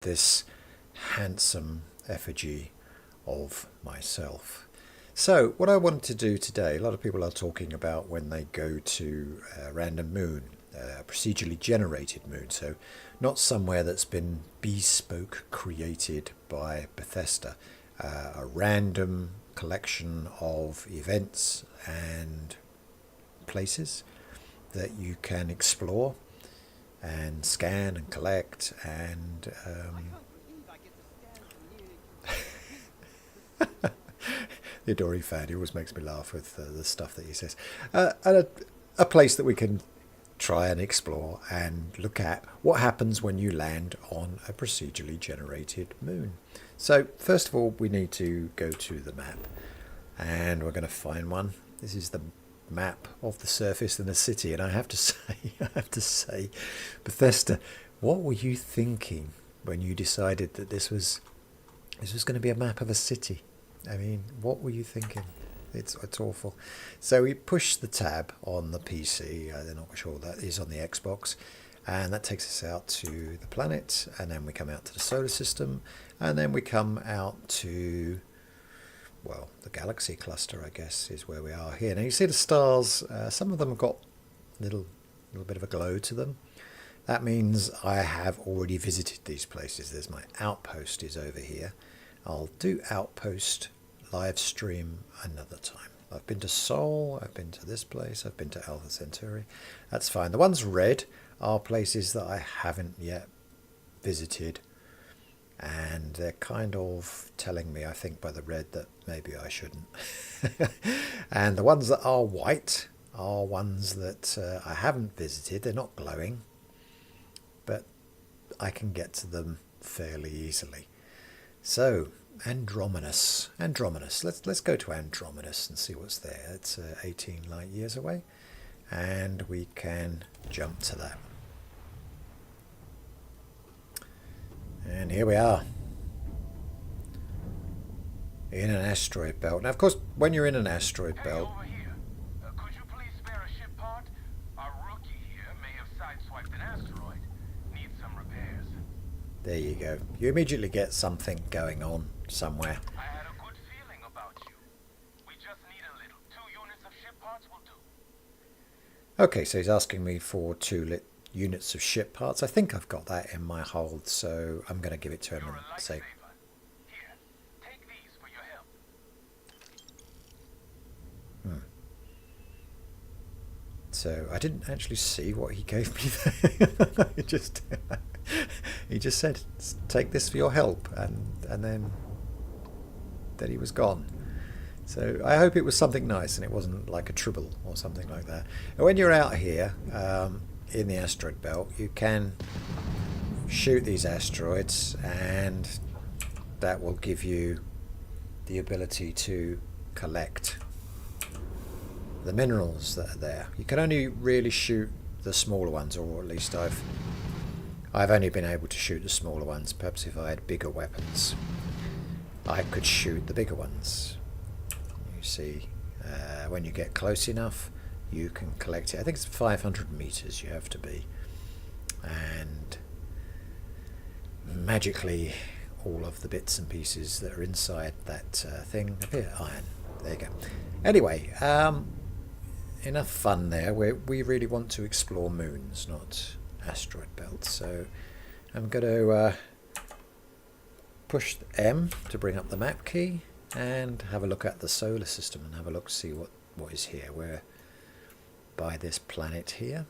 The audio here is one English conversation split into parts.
this handsome effigy of myself. So what I wanted to do today, a lot of people are talking about when they go to a random moon, a procedurally generated moon, so not somewhere that's been bespoke created by Bethesda, a random collection of events and places that you can explore and scan and collect and the Dory fan, he always makes me laugh with the stuff that he says. And a place that we can try and explore and look at what happens when you land on a procedurally generated moon. So first of all, we need to go to the map, and we're going to find one. This is the map of the surface in the city, and I have to say, Bethesda, what were you thinking when you decided that this was going to be a map of a city? I mean, what were you thinking? It's awful. So we push the tab on the PC. I'm not sure that is on the Xbox, and that takes us out to the planet, and then we come out to the solar system, and then we come out to, well, the galaxy cluster, I guess, is where we are here. Now you see the stars. Some of them have got a little bit of a glow to them. That means I have already visited these places. There's my outpost is over here. I'll do outpost live stream another time. I've been to Sol, I've been to this place, I've been to Alpha Centauri. That's fine. The ones red are places that I haven't yet visited, and they're kind of telling me, I think, by the red that maybe I shouldn't. And the ones that are white are ones that I haven't visited. They're not glowing, but I can get to them fairly easily. So Andromenus. Let's go to Andromenus and see what's there. It's 18 light years away, and we can jump to that. And here we are in an asteroid belt. Now, of course, when you're in an asteroid belt, Over here. Could you please spare a ship part? Our rookie here may have sideswiped an asteroid. Needs some repairs. there you go. You immediately get something going on somewhere. I had a good feeling about you. We just need a little. 2 units of ship parts will do. Okay, so he's asking me for 2 units of ship parts. I think I've got that in my hold, so I'm going to give it to him You're a and say, lifesaver. Here, take these for your help. So I didn't actually see what he gave me there. He just said, take this for your help, and then he was gone. So I hope it was something nice and it wasn't like a tribble or something like that. And when you're out here in the asteroid belt, you can shoot these asteroids, and that will give you the ability to collect the minerals that are there. You can only really shoot the smaller ones, or at least I've only been able to shoot the smaller ones. Perhaps if I had bigger weapons, I could shoot the bigger ones. You see, when you get close enough, you can collect it. I think it's 500 meters you have to be, and magically all of the bits and pieces that are inside that thing appear iron. There you go. Anyway, enough fun there. We really want to explore moons, not asteroid belts. So I'm going to push M to bring up the map key and have a look at the solar system and have a look, see what is here. We're by this planet here.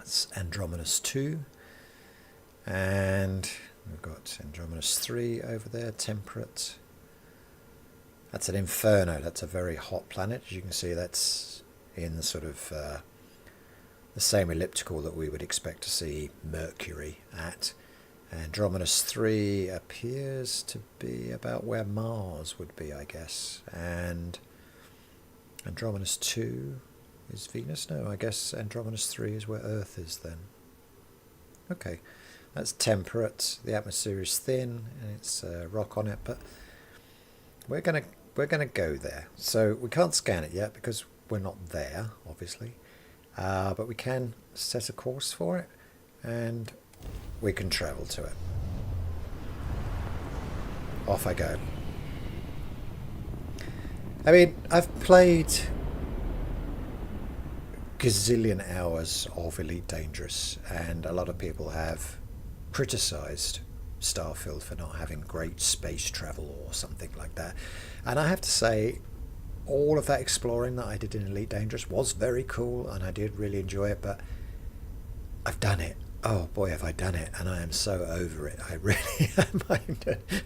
It's Andromenus 2, and we've got Andromenus 3 over there, temperate. That's an inferno. That's a very hot planet. As you can see, that's in the sort of the same elliptical that we would expect to see Mercury at. Andromenus 3 appears to be about where Mars would be, I guess. And Andromenus 2 is Venus? No, I guess Andromenus 3 is where Earth is then. Okay, that's temperate. The atmosphere is thin and it's rock on it, but we're gonna go there. So we can't scan it yet because we're not there, obviously. But we can set a course for it, and we can travel to it. off I go. I mean, I've played gazillion hours of Elite Dangerous, and a lot of people have criticised Starfield for not having great space travel or something like that. And I have to say, all of that exploring that I did in Elite Dangerous was very cool, and I did really enjoy it, but I've done it. Oh boy, have I done it, and I am so over it. I really am.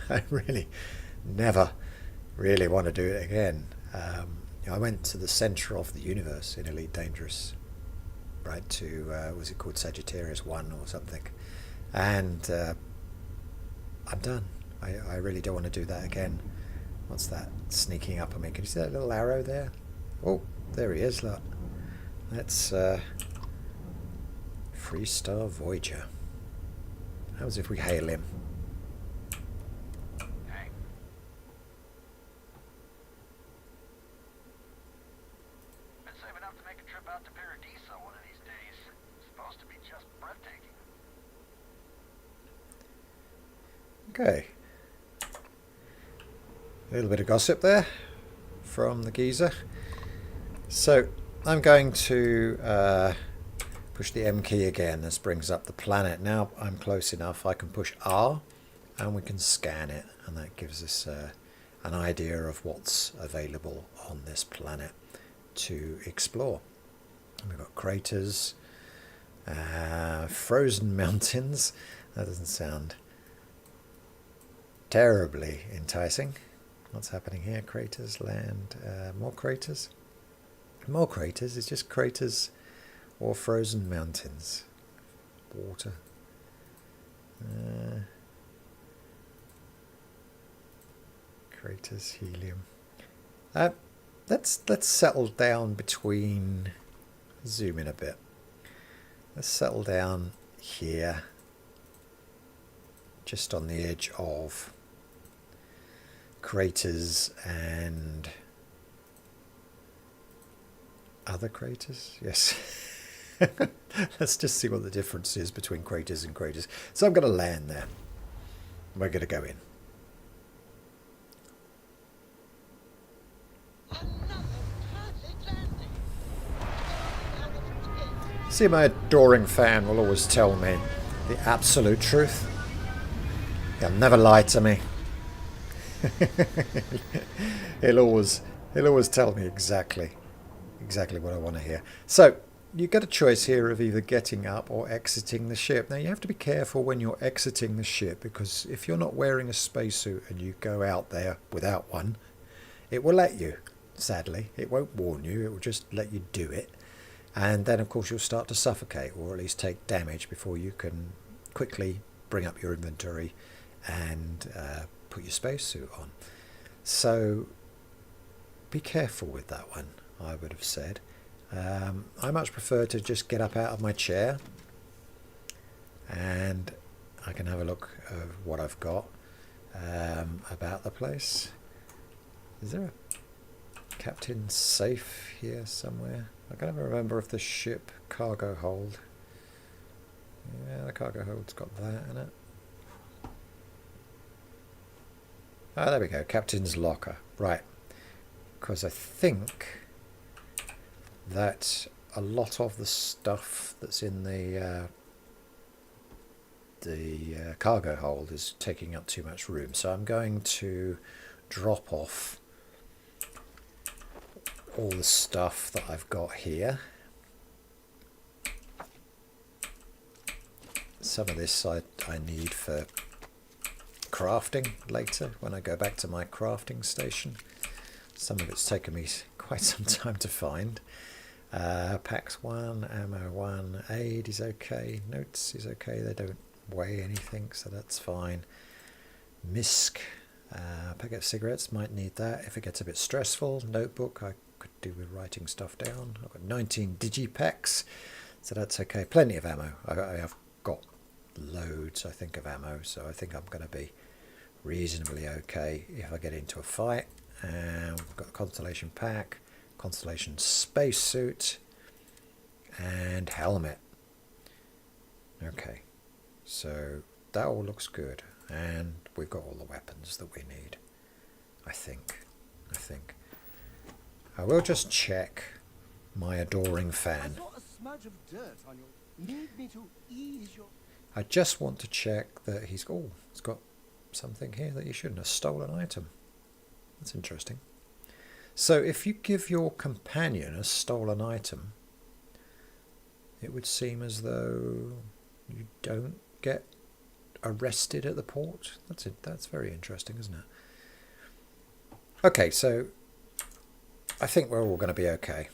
I really never really want to do it again. I went to the centre of the universe in Elite Dangerous, right to, was it called Sagittarius 1 or something? And I'm done. I really don't want to do that again. What's that sneaking up on me? Can you see that little arrow there? Oh, there he is, look. That's Freestar Voyager. How's if we hail him? Hey. Been saving up to make a trip out to Paradiso one of these days. It's supposed to be just breathtaking. Okay. A little bit of gossip there from the geezer. So I'm going to push the M key again. This brings up the planet. Now I'm close enough, I can push R and we can scan it, and that gives us an idea of what's available on this planet to explore. And we've got craters, frozen mountains. That doesn't sound terribly enticing. What's happening here? Craters, land, more craters. More craters. It's just craters or frozen mountains. Water. Craters, helium. Let's settle down between. Zoom in a bit. Let's settle down here, just on the edge of craters and other craters. Yes. Let's just see what the difference is between craters and craters. So I'm going to land there. We're going to go in. See, my adoring fan will always tell me the absolute truth. He'll never lie to me. he'll always tell me exactly what I want to hear. So you've got a choice here of either getting up or exiting the ship. Now you have to be careful when you're exiting the ship, because if you're not wearing a spacesuit and you go out there without one, it will let you. Sadly, it won't warn you, it will just let you do it, and then of course you'll start to suffocate, or at least take damage, before you can quickly bring up your inventory and put your spacesuit on. So be careful with that one, I would have said. I much prefer to just get up out of my chair and I can have a look at what I've got about the place. Is there a captain's safe here somewhere? I can't ever remember if the ship cargo hold. Yeah, the cargo hold's got that in it. Ah, there we go, captain's locker. Right, because I think that a lot of the stuff that's in the cargo hold is taking up too much room, so I'm going to drop off all the stuff that I've got here. Some of this I need for crafting later when I go back to my crafting station. Some of it's taken me quite some time to find. Packs 1, ammo 1, aid is okay, notes is okay, they don't weigh anything, so that's fine. Misc, packet of cigarettes, might need that if it gets a bit stressful. Notebook, I could do with writing stuff down. I've got 19 digipacks, so that's okay. Plenty of ammo. I've got loads, I think, of ammo, so I think I'm going to be reasonably okay if I get into a fight. And we've got a Constellation pack, Constellation spacesuit, and helmet. Okay, so that all looks good. And we've got all the weapons that we need. I think. I will just check my adoring fan. I saw a smudge of dirt on your... Need me to ease your... I just want to check that he's got something here that he shouldn't. A stolen item. That's interesting. So if you give your companion a stolen item, it would seem as though you don't get arrested at the port. That's very interesting, isn't it? Okay, so I think we're all going to be okay.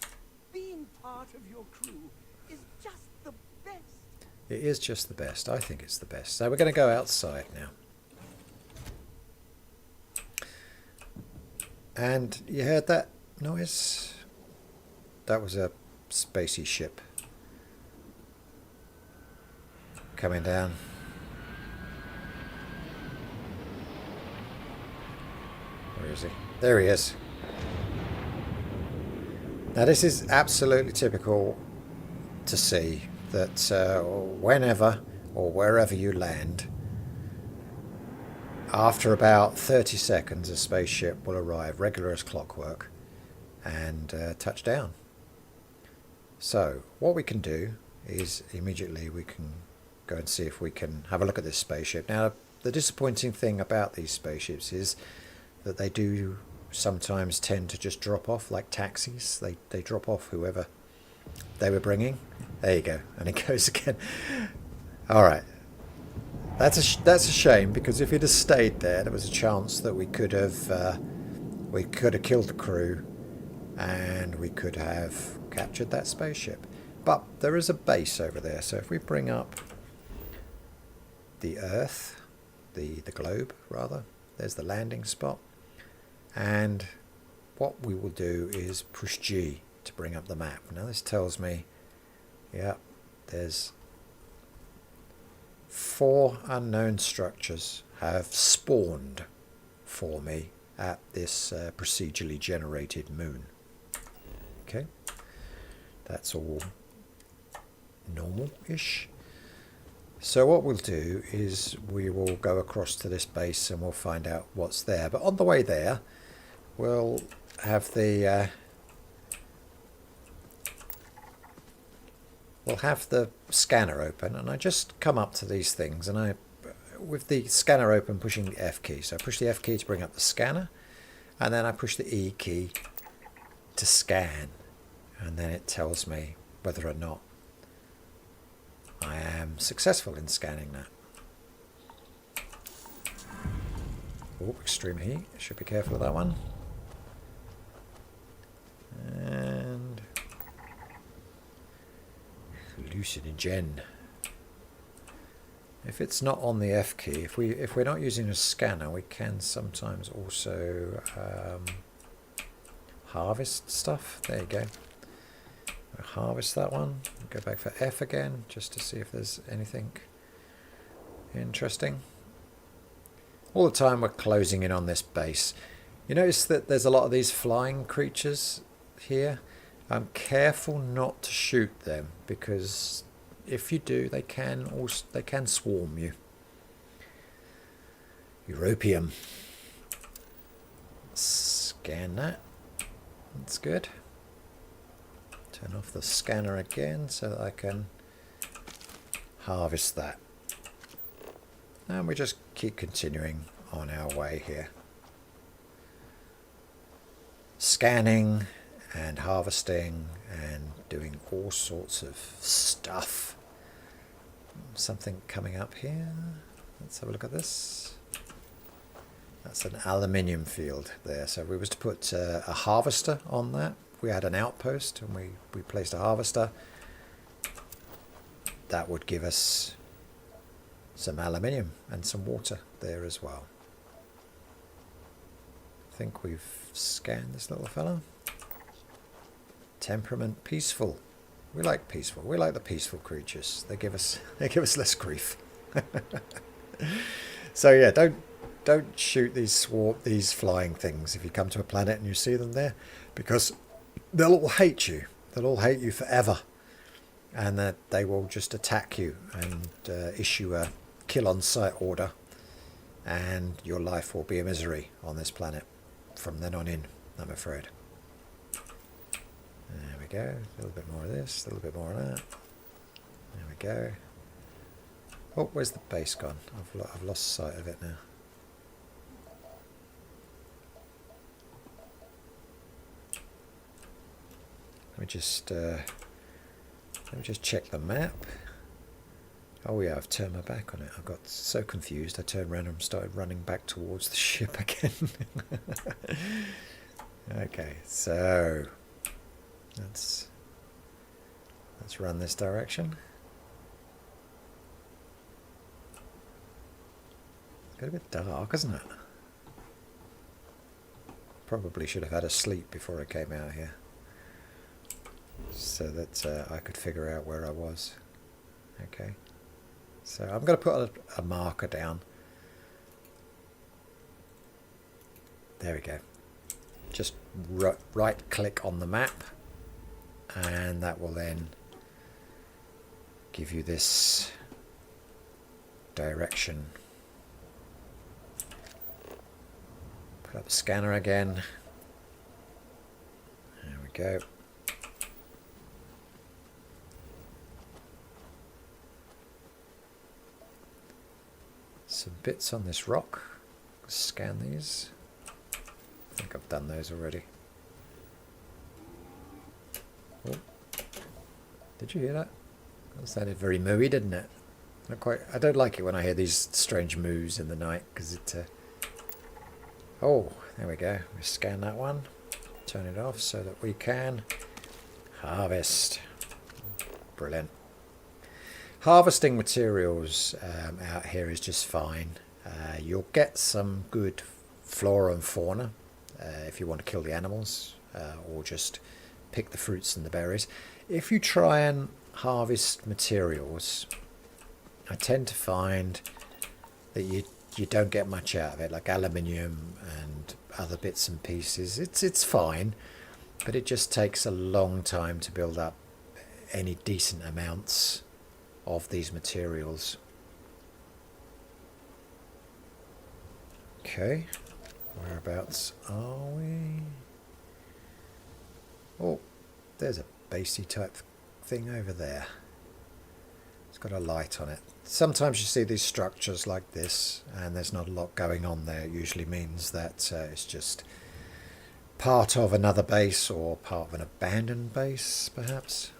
Being part of your crew is just the best. It is just the best. I think it's the best. So we're going to go outside now. And you heard that noise? That was a spacey ship coming down. Where is he? There he is. Now this is absolutely typical to see that whenever or wherever you land, after about 30 seconds a spaceship will arrive regular as clockwork and touch down. So what we can do is immediately we can go and see if we can have a look at this spaceship. Now the disappointing thing about these spaceships is that they do sometimes tend to just drop off like taxis. They drop off whoever they were bringing. There you go, and it goes again. All right, that's a shame, because if it had stayed there, there was a chance that we could have killed the crew, and we could have captured that spaceship. But there is a base over there, so if we bring up the Earth, the globe rather, there's the landing spot. And what we will do is push G to bring up the map. Now this tells me, yeah, there's 4 unknown structures have spawned for me at this procedurally generated moon. Okay, that's all normal-ish. So what we'll do is we will go across to this base and we'll find out what's there. But on the way there, we'll have the scanner open, and I just come up to these things, and I, with the scanner open, pushing the F key. So I push the F key to bring up the scanner, and then I push the E key to scan, and then it tells me whether or not I am successful in scanning that. Oh, extreme heat. Should be careful of that one. And hallucinogen. If it's not on the F key, if we're not using a scanner, we can sometimes also harvest stuff. There you go. We'll harvest that one. Go back for F again, just to see if there's anything interesting. All the time we're closing in on this base. You notice that there's a lot of these flying creatures here. I'm careful not to shoot them, because if you do, they can swarm you. Europium. Scan that. That's good. Turn off the scanner again so that I can harvest that. And we just keep continuing on our way here. Scanning and harvesting and doing all sorts of stuff. Something coming up here. Let's have a look at this. That's an aluminium field there. So if we was to put a harvester on that, we had an outpost and we placed a harvester, that would give us some aluminium and some water there as well. I think we've scanned this little fella. Temperament peaceful. We like peaceful. We like the peaceful creatures. They give us less grief. So yeah, don't shoot these flying things if you come to a planet and you see them there, because they'll all hate you. They'll all hate you forever, and that they will just attack you and issue a kill on sight order and your life will be a misery on this planet from then on in, I'm afraid. There we go. A little bit more of this, a little bit more of that. There we go. Oh, where's the base gone? I've lost sight of it now. Let me just check the map. Oh yeah, I've turned my back on it. I got so confused. I turned around and started running back towards the ship again. Okay, so let's run this direction. It's got a bit dark, isn't it? Probably should have had a sleep before I came out here, so that I could figure out where I was. Okay, so I'm going to put a marker down. There we go. Just right click on the map, and that will then give you this direction. Put up the scanner again. There we go. Some bits on this rock. Scan these. I think I've done those already. Oh. Did you hear that? That sounded very mooey, didn't it? Not quite. I don't like it when I hear these strange moos in the night, because it... Oh, there we go. We scan that one. Turn it off so that we can harvest. Brilliant. Harvesting materials out here is just fine. You'll get some good flora and fauna if you want to kill the animals, or just pick the fruits and the berries. If you try and harvest materials, I tend to find that you don't get much out of it, like aluminium and other bits and pieces. It's fine, but it just takes a long time to build up any decent amounts of these materials. Okay, whereabouts are we? Oh, there's a basey type thing over there. It's got a light on it. Sometimes you see these structures like this and there's not a lot going on there. It usually means that it's just part of another base or part of an abandoned base, perhaps.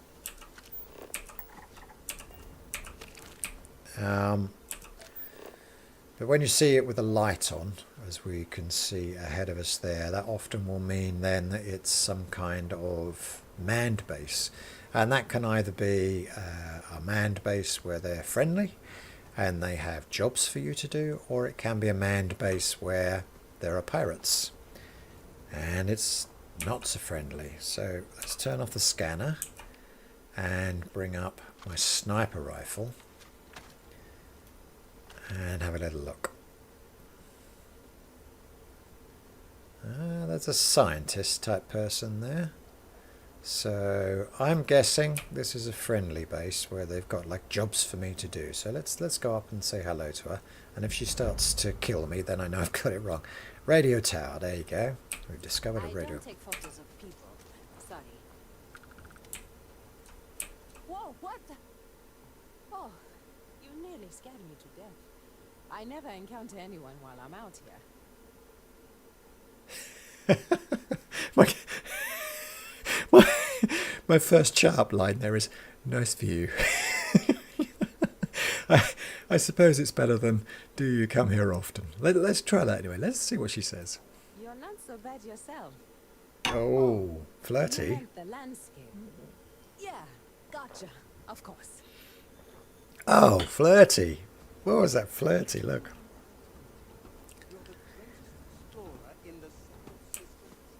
But when you see it with a light on, as we can see ahead of us there, that often will mean then that it's some kind of manned base. And that can either be a manned base where they're friendly and they have jobs for you to do, or it can be a manned base where there are pirates and it's not so friendly. So let's turn off the scanner and bring up my sniper rifle and have a little look. There's a scientist type person there. So I'm guessing this is a friendly base where they've got like jobs for me to do. So let's go up and say hello to her. And if she starts to kill me, then I know I've got it wrong. Radio tower, there you go. We've discovered a radio. I don't take photos of people. Sorry. Whoa, what the? Oh, you nearly scared me to death. I never encounter anyone while I'm out here. My first sharp line there is, nice view. I suppose it's better than, do you come here often? Let's try that anyway. Let's see what she says. You're not so bad yourself. Oh, flirty. You meant the landscape. Yeah, gotcha. Of course. Oh, flirty. What was that flirty? Look.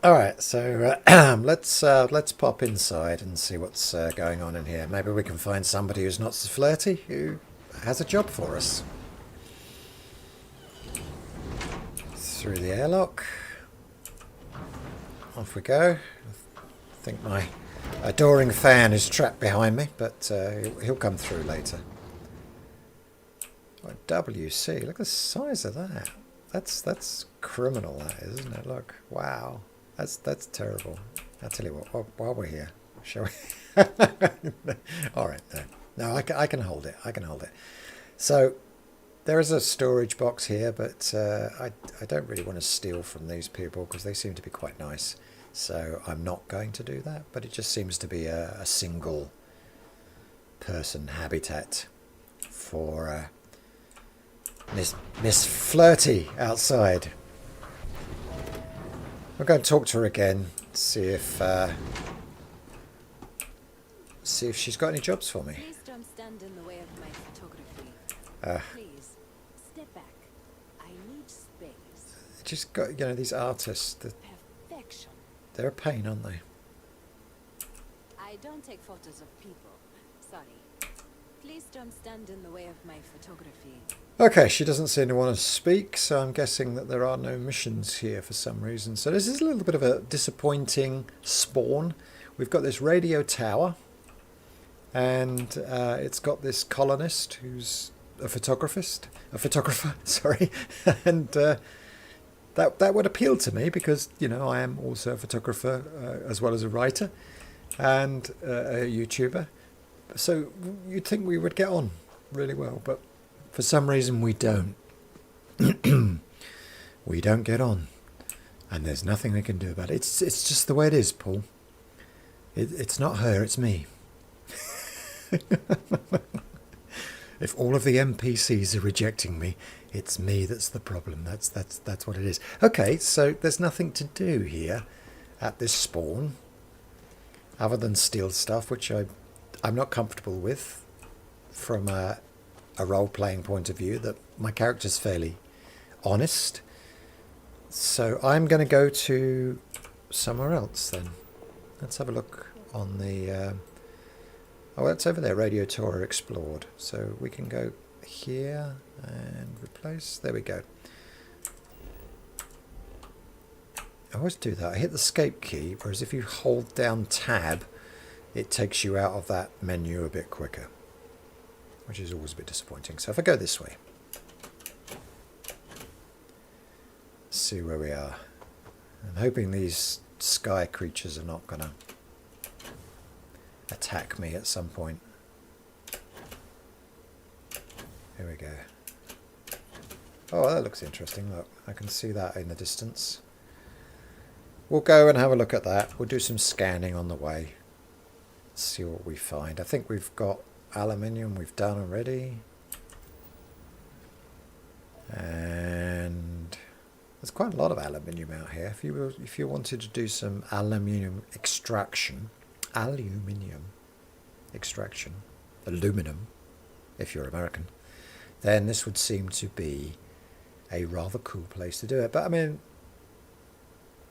All right, so let's pop inside and see what's going on in here. Maybe we can find somebody who's not so flirty, who has a job for us. Through the airlock. Off we go. I think my adoring fan is trapped behind me, but he'll come through later. Oh, WC, look at the size of that. That's criminal, that is, isn't it? Look, wow, that's terrible. I'll tell you what. While we're here, shall we? All right, no, I can hold it. I can hold it. So there is a storage box here, but I don't really want to steal from these people because they seem to be quite nice. So I'm not going to do that. But it just seems to be a single person habitat for Miss Flirty outside. We're going to talk to her again, see if she's got any jobs for me. Please don't stand in the way of my photography. Please, step back. I need space. Just got, you know, these artists, Perfection. they're a pain, aren't they? I don't take photos of people. Sorry. Please don't stand in the way of my photography. Okay, she doesn't seem to want to speak, so I'm guessing that there are no missions here for some reason. So this is a little bit of a disappointing spawn. We've got this radio tower, and it's got this colonist who's a photographer, sorry, and that would appeal to me because, you know, I am also a photographer as well as a writer and a YouTuber. So you'd think we would get on really well, but for some reason we don't. We don't get on, and there's nothing we can do about it. It's just the way it is, Paul. It's not her, it's me. If all of the NPCs are rejecting me, it's me that's the problem. That's what it is. Okay, so there's nothing to do here at this spawn other than steal stuff, which I'm not comfortable with from a role-playing point of view, that my character's fairly honest. So I'm going to go to somewhere else then. Let's have a look on the... oh, that's over there, Radio Tour Explored. So we can go here and replace. There we go. I always do that. I hit the escape key, whereas if you hold down tab, it takes you out of that menu a bit quicker, which is always a bit disappointing. So if I go this way, see where we are. I'm hoping these sky creatures are not going to attack me at some point. Here we go. Oh, that looks interesting. Look, I can see that in the distance. We'll go and have a look at that. We'll do some scanning on the way. See what we find. I think we've got aluminium we've done already. And there's quite a lot of aluminium out here. If you wanted to do some aluminum extraction, aluminum, if you're American, then this would seem to be a rather cool place to do it. But I mean,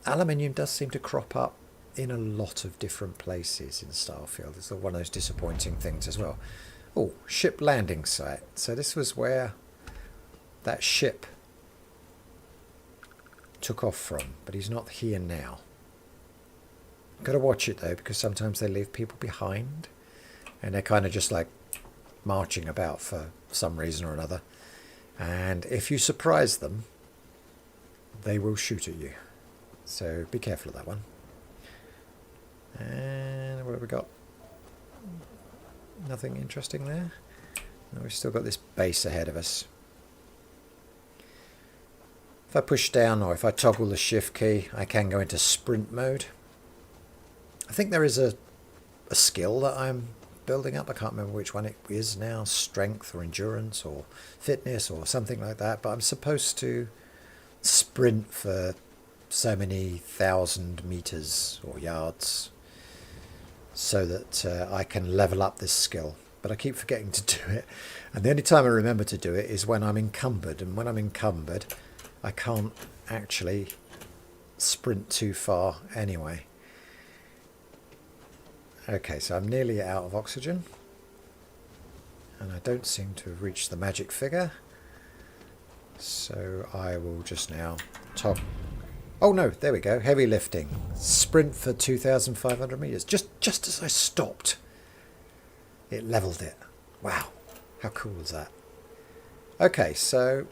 aluminium does seem to crop up in a lot of different places in Starfield. It's one of those disappointing things as well. Oh, ship landing site. So this was where that ship took off from, but he's not here now. Got to watch it though, because sometimes they leave people behind and they're kind of just like marching about for some reason or another, and if you surprise them, they will shoot at you, so be careful of that one. And what have we got? Nothing interesting there. No, we've still got this base ahead of us. If I push down, or if I toggle the shift key, I can go into sprint mode. I think there is a skill that I'm building up. I can't remember which one it is now. Strength or endurance or fitness or something like that. But I'm supposed to sprint for so many 1,000 meters or yards so that I can level up this skill. But I keep forgetting to do it. And the only time I remember to do it is when I'm encumbered. And when I'm encumbered, I can't actually sprint too far anyway. Okay, so I'm nearly out of oxygen. And I don't seem to have reached the magic figure. So I will just now top. Oh no, there we go. Heavy lifting. Sprint for 2,500 meters. Just as I stopped, it leveled it. Wow, how cool is that? Okay, so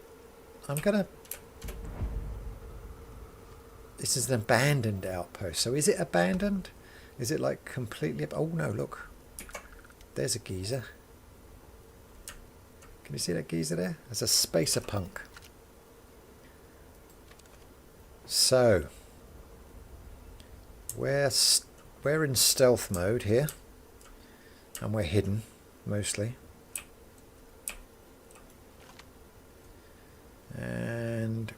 I'm going to This is an abandoned outpost. So is it abandoned? Is it like completely... Oh no, look. There's a geezer. Can you see that geezer there? There's a spacer punk. So, we're in stealth mode here. And we're hidden, mostly. And...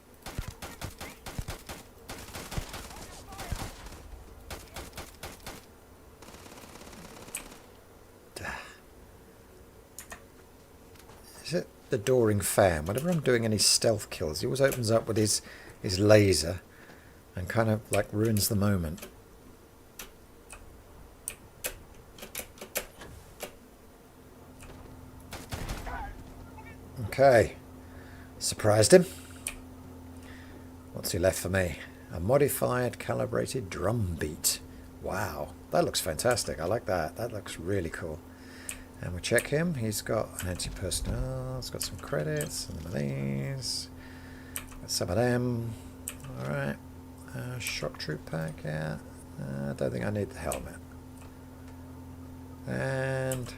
Is it the Adoring Fan? Whenever I'm doing any stealth kills, he always opens up with his laser and kind of like ruins the moment. Okay, surprised him. What's he left for me? A modified calibrated drum beat. Wow, that looks fantastic. I like that. That looks really cool. And we check him. He's got an anti-personnel. He's got some credits. Some of these. Got some of them. Alright. Shock troop pack, yeah. I don't think I need the helmet. And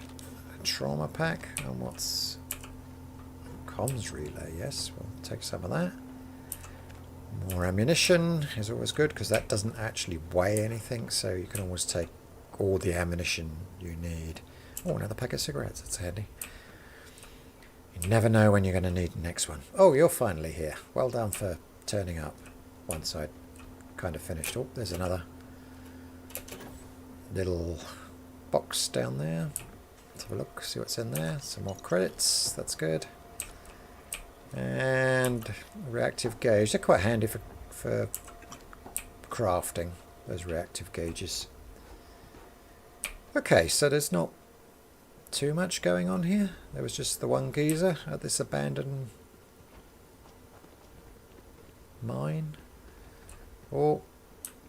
a trauma pack. And what's... comms relay, yes. We'll take some of that. More ammunition is always good because that doesn't actually weigh anything. So you can always take all the ammunition you need. Oh, another pack of cigarettes. That's handy. You never know when you're going to need the next one. Oh, you're finally here. Well done for turning up once I'd kind of finished. Oh, there's another little box down there. Let's have a look, see what's in there. Some more credits. That's good. And reactive gauge. They're quite handy for crafting, those reactive gauges. Okay, so there's not too much going on here. There was just the one geezer at this abandoned mine. Oh,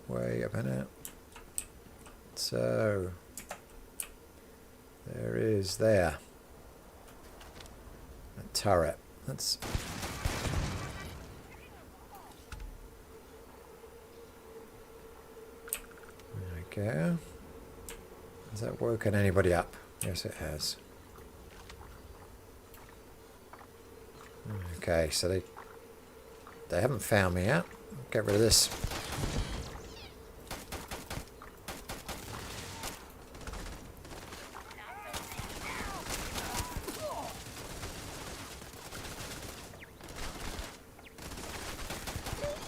wait a minute. So there is there a turret. That's there we go. Has that woken anybody up? Yes, it has. Okay, so they haven't found me yet. Get rid of this.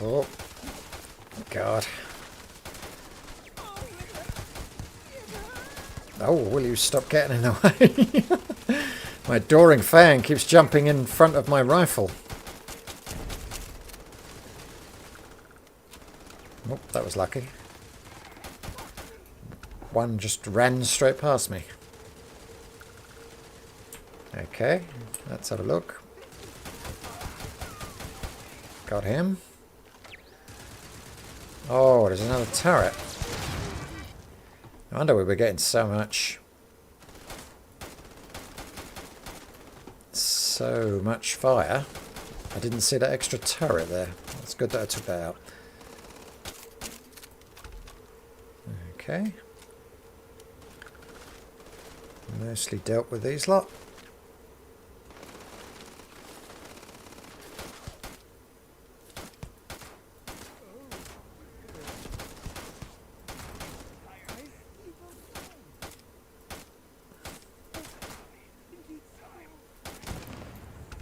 Oh, God. Oh, will you stop getting in the way? My Adoring Fan keeps jumping in front of my rifle. Oh, that was lucky. One just ran straight past me. Okay, let's have a look. Got him. Oh, there's another turret. I wonder we were getting so much fire. I didn't see that extra turret there. It's good that I took that out. Okay. Mostly dealt with these lot.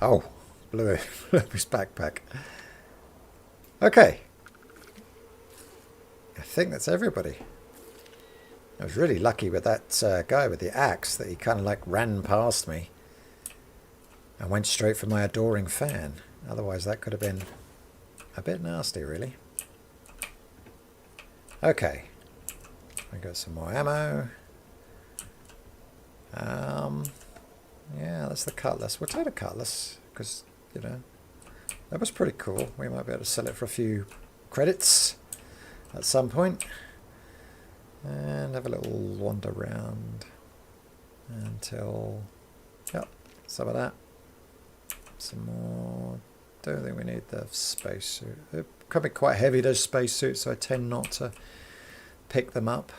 Oh, blew his backpack. Okay. I think that's everybody. I was really lucky with that guy with the axe that he kind of like ran past me and went straight for my Adoring Fan. Otherwise that could have been a bit nasty, really. Okay. I got some more ammo. Yeah, that's the cutlass. We'll take the cutlass because, you know, that was pretty cool. We might be able to sell it for a few credits at some point. And have a little wander around until, yep, some of that. Some more don't think we need the spacesuit. They can be quite heavy, those spacesuits, so I tend not to pick them up.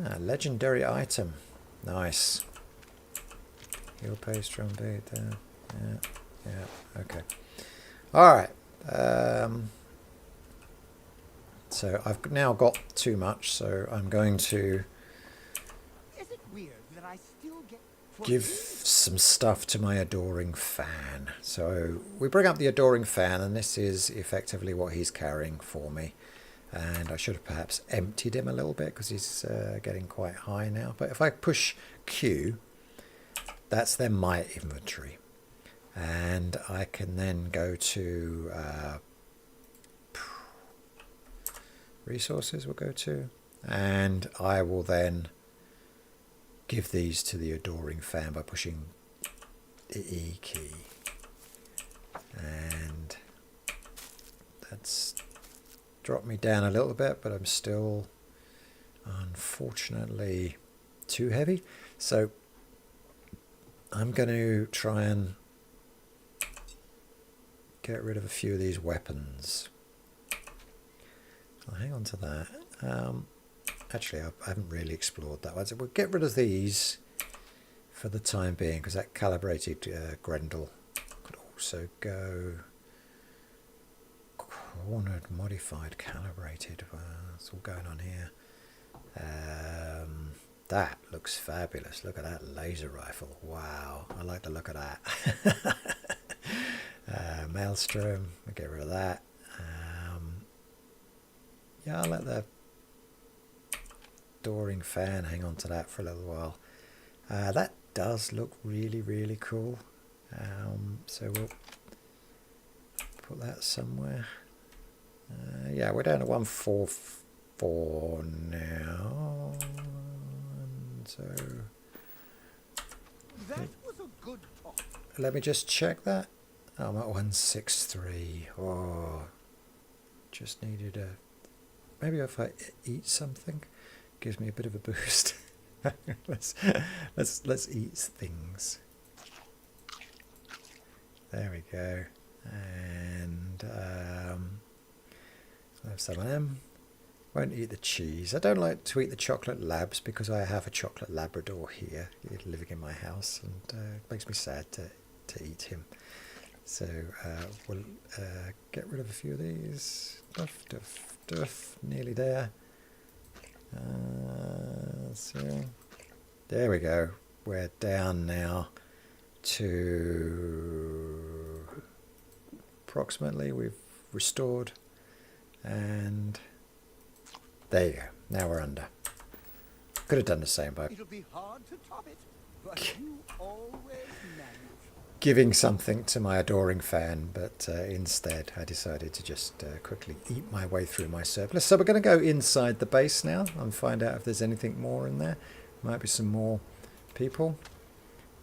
Ah, legendary item. Nice. Heal paste, drum beat there. Yeah, okay. Alright. So I've now got too much, so I'm going to Is it weird that I still get give some stuff to my adoring fan. So we bring up the adoring fan, and this is effectively what he's carrying for me. And I should have perhaps emptied him a little bit because he's getting quite high now. But if I push Q, that's then my inventory. And I can then go to resources, we'll go to, and I will then give these to the adoring fan by pushing the E key. And that's dropped me down a little bit, but I'm still unfortunately too heavy. So I'm going to try and get rid of a few of these weapons. I'll hang on to that. Actually, I haven't really explored that one. So we'll get rid of these for the time being, because that calibrated Grendel could also go. Cornered, modified, calibrated. What's all going on here? That looks fabulous. Look at that laser rifle. Wow, I like the look of that. Maelstrom, we'll get rid of that. Yeah, I'll let the adoring fan hang on to that for a little while. That does look really, really cool. So we'll put that somewhere. Yeah, we're down to 144 now. And so That was a good talk. let me just check that. Oh, I'm at 163. Oh, just needed a... Maybe if I eat something, gives me a bit of a boost. let's eat things. There we go. And I'll have some of them. Won't eat the cheese. I don't like to eat the chocolate labs because I have a chocolate Labrador here living in my house, and it makes me sad to eat him. So we'll get rid of a few of these. Duff, nearly there. So there we go. We're down now to approximately, we've restored, and there you go. Now we're under. Could have done the same by It'll be hard to top it, but you always manage. giving something to my adoring fan, but instead I decided to just quickly eat my way through my surplus. So we're going to go inside the base now and find out if there's anything more in there. Might be some more people.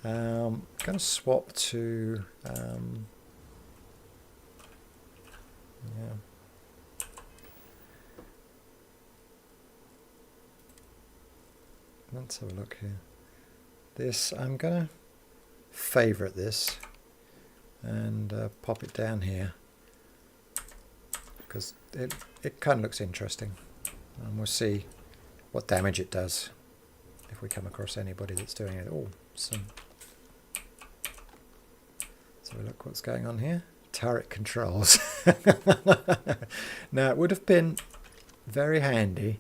I'm going to swap to... yeah. Let's have a look here. This, I'm going to favourite this and pop it down here because it kind of looks interesting, and we'll see what damage it does if we come across anybody that's doing it. Oh, some. So look what's going on here. Turret controls. Now it would have been very handy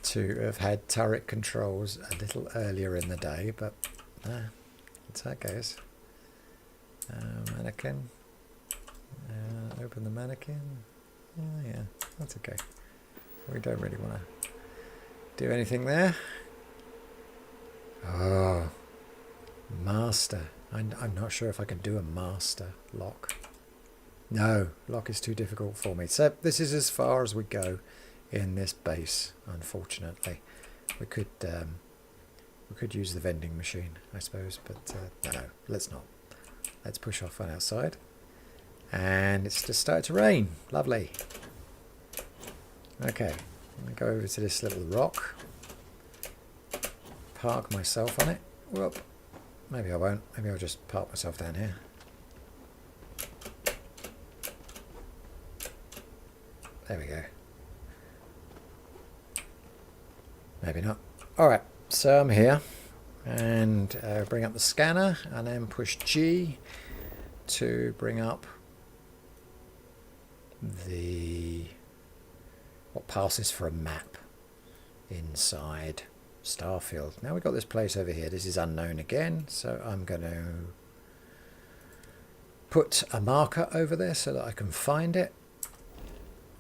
to have had turret controls a little earlier in the day, but that's how it goes. Mannequin. Open the mannequin. Yeah, that's okay. We don't really want to do anything there. Oh, master. I'm not sure if I can do a master lock. No, lock is too difficult for me. So this is as far as we go in this base, unfortunately. We could use the vending machine, I suppose, but no, let's not. Let's push off on outside. And it's just started to rain. Lovely. Okay, I'm going to go over to this little rock. Park myself on it. Whoop. maybe I won't. Maybe I'll just park myself down here. There we go. Maybe not. Alright, so I'm here. And bring up the scanner and then push G to bring up the what passes for a map inside Starfield. Now we've got this place over here. This is unknown again, so I'm going to put a marker over there so that I can find it.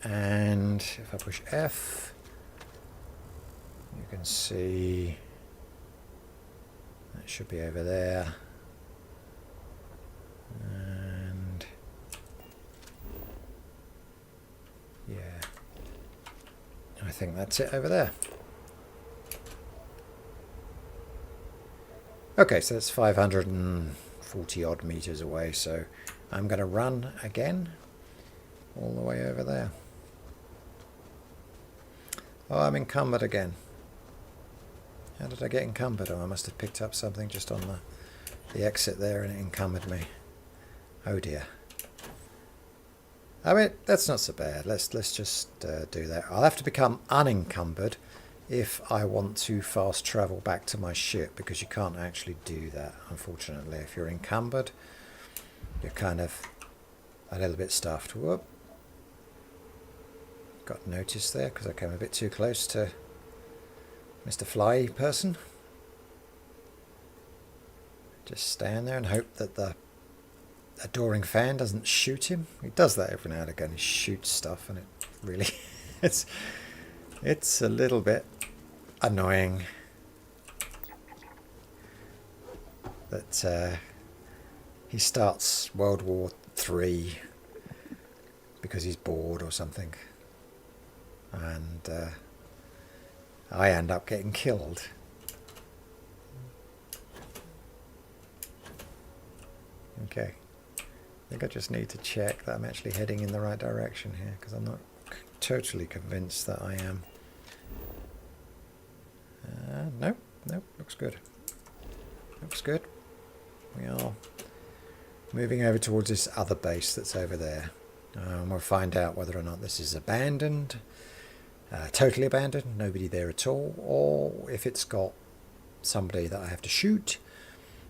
And if I push F, you can see that should be over there. And yeah, I think that's it over there. Okay, so that's 540 odd meters away, so I'm going to run again all the way over there. Oh, I'm encumbered again. How did I get encumbered? Oh, I must have picked up something just on the exit there and it encumbered me. Oh dear. I mean, that's not so bad. Let's just do that. I'll have to become unencumbered if I want to fast travel back to my ship, because you can't actually do that, unfortunately. If you're encumbered, you're kind of a little bit stuffed. Whoop. Got noticed there because I came a bit too close to Mr. Fly person. Just stand there and hope that the adoring fan doesn't shoot him. He does that every now and again. He shoots stuff and it really it's a little bit annoying that he starts World War III because he's bored or something, and I end up getting killed. Okay, I think I just need to check that I'm actually heading in the right direction here, because I'm not totally convinced that I am. Nope, looks good. Looks good. We are moving over towards this other base that's over there. We'll find out whether or not this is abandoned, totally abandoned, nobody there at all, or if it's got somebody that I have to shoot,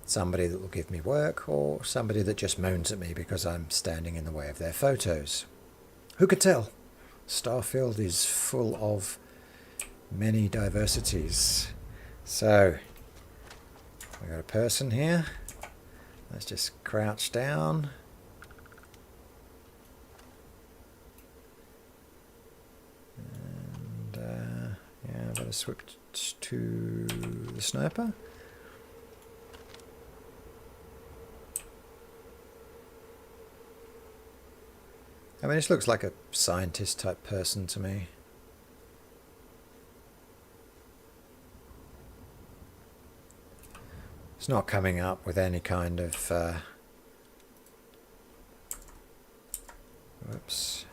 somebody that will give me work, or somebody that just moans at me because I'm standing in the way of their photos. Who could tell? Starfield is full of many diversities. So, we got a person here. Let's just crouch down. And, yeah, I better switch to the sniper. I mean, this looks like a scientist type person to me. It's not coming up with any kind of whoops.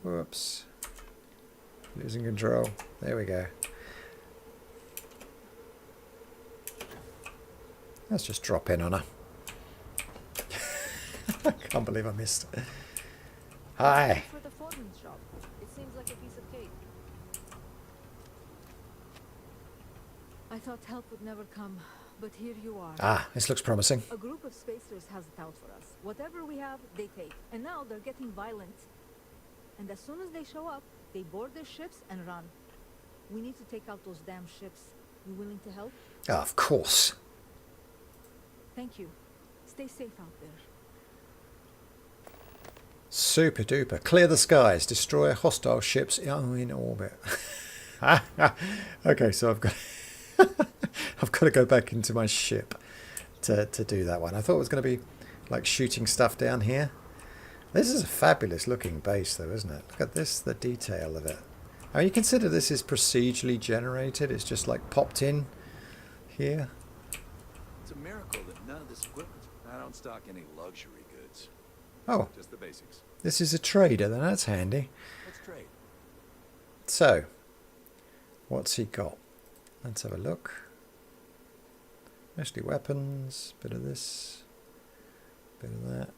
Whoops. Losing control. There we go. Let's just drop in on her. I can't believe I missed it. Hi. For the foreman's shop. It seems like a piece of cake. I thought help would never come, but here you are. Ah, this looks promising. A group of spacers has it out for us. Whatever we have, they take. And now they're getting violent. And as soon as they show up, they board their ships and run. We need to take out those damn ships. You willing to help? Ah, of course. Thank you. Stay safe out there. Super duper. Clear the skies. Destroy hostile ships in orbit. Okay, so I've got I've got to go back into my ship to do that one. I thought it was going to be like shooting stuff down here. This is a fabulous looking base though, isn't it? Look at this, the detail of it. I mean, you consider this is procedurally generated. It's just like popped in here. It's a miracle that none of this equipment. I don't stock any luxury goods. Oh, Just the basics. this is a trader then. That's handy. Let's trade. So, what's he got? Let's have a look. Mostly weapons, bit of this, bit of that.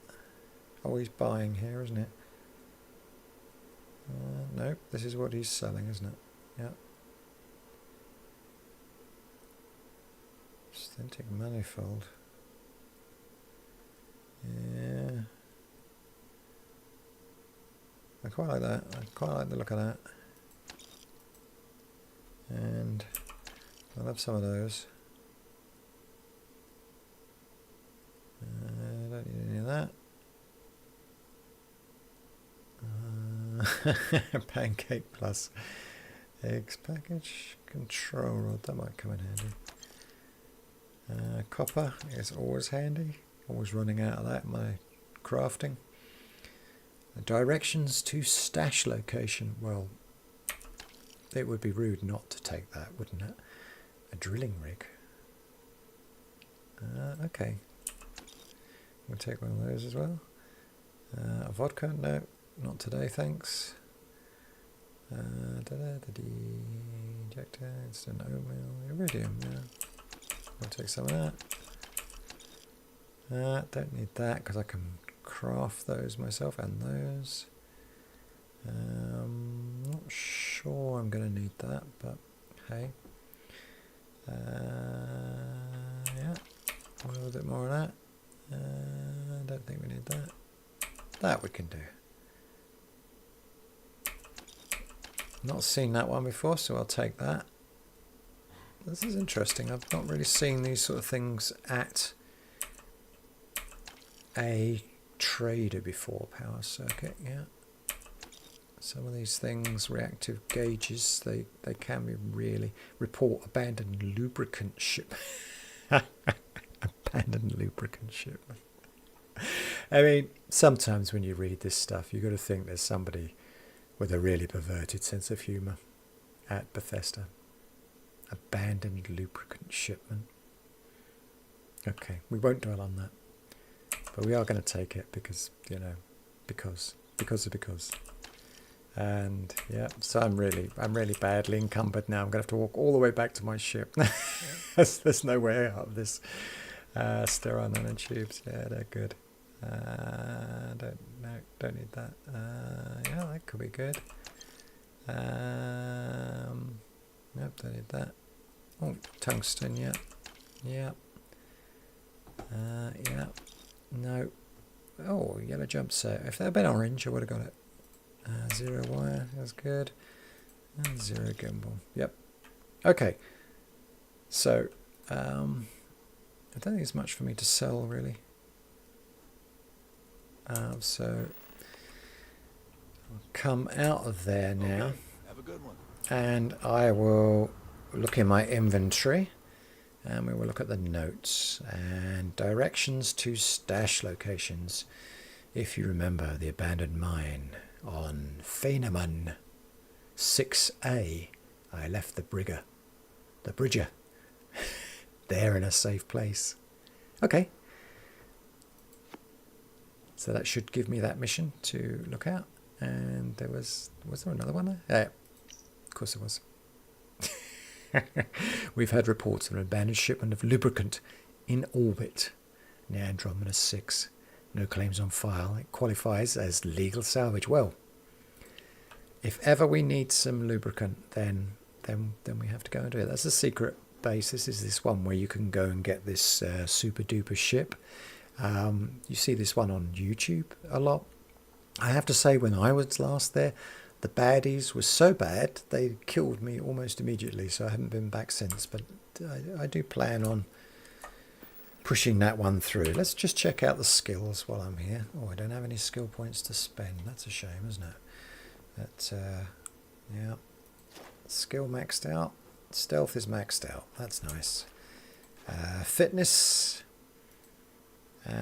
Oh, he's buying here, isn't it? Nope, this is what he's selling, isn't it? Yeah. Authentic manifold. Yeah. I quite like that. I quite like the look of that. And I love some of those. I don't need any of that. Pancake plus eggs package control rod, that might come in handy. Copper is always handy, always running out of that in my crafting. The directions to stash location, well, it would be rude not to take that, wouldn't it? A drilling rig. Okay, we'll take one of those as well. A vodka, no. Not today, thanks. Injector, instant oatmeal, iridium, yeah. I'll take some of that. Don't need that because I can craft those myself and those. Not sure I'm going to need that, but hey. Yeah, a little bit more of that. I don't think we need that. That we can do. Not seen that one before, so I'll take that. This is interesting. I've not really seen these sort of things at a trader before. Power circuit, yeah. Some of these things, reactive gauges, they can be really... Report abandoned lubricant ship. Abandoned lubricant shipment. I mean, sometimes when you read this stuff, you've got to think there's somebody with a really perverted sense of humour at Bethesda. Abandoned lubricant shipment. Okay, we won't dwell on that. But we are going to take it because, you know, because. And yeah, so I'm really badly encumbered now. I'm going to have to walk all the way back to my ship. There's no way out of this. Sterile nanotubes, yeah, they're good. Don't need that. Yeah, that could be good. Nope, don't need that. Oh, tungsten, yeah. Yeah. Yeah. No. Oh, yellow jump set. If that had been orange, I would have got it. Zero wire, that's good. And zero gimbal. Yep. Okay. So, I don't think there's much for me to sell, really. So I'll come out of there now. Okay, have a good one. And I will look in my inventory and we will look at the notes and directions to stash locations. If you remember the abandoned mine on Feynman 6A, I left the Bridger there in a safe place. Okay. So that should give me that mission to look out. And there was there another one there? Of course there was. We've had reports of an abandoned shipment of lubricant in orbit near Andromeda 6. No claims on file. It qualifies as legal salvage. Well, if ever we need some lubricant, then we have to go and do it. That's a secret base. This is this one where you can go and get this super duper ship. You see this one on YouTube a lot. I have to say, when I was last there, the baddies were so bad they killed me almost immediately, so I haven't been back since, but I do plan on pushing that one through. Let's just check out the skills while I'm here. Oh, I don't have any skill points to spend. That's a shame, isn't it? But yeah, skill maxed out. Stealth is maxed out. That's nice. Fitness. Yep.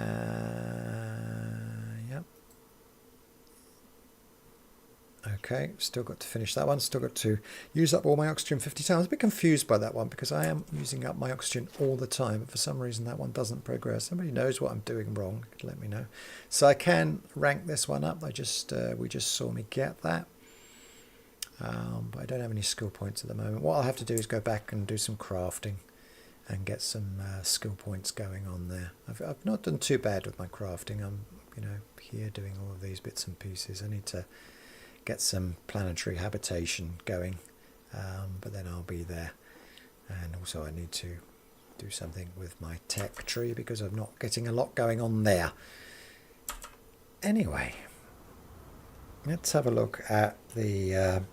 Okay, still got to finish that one. Still got to use up all my oxygen 50 times. I was a bit confused by that one because I am using up my oxygen all the time. But for some reason that one doesn't progress. Somebody knows what I'm doing wrong, let me know. So I can rank this one up. We just saw me get that. But I don't have any skill points at the moment. What I'll have to do is go back and do some crafting and get some skill points going on there. I've not done too bad with my crafting. I'm, you know, here doing all of these bits and pieces. I need to get some planetary habitation going, but then I'll be there. And also I need to do something with my tech tree because I'm not getting a lot going on there. Anyway, let's have a look at the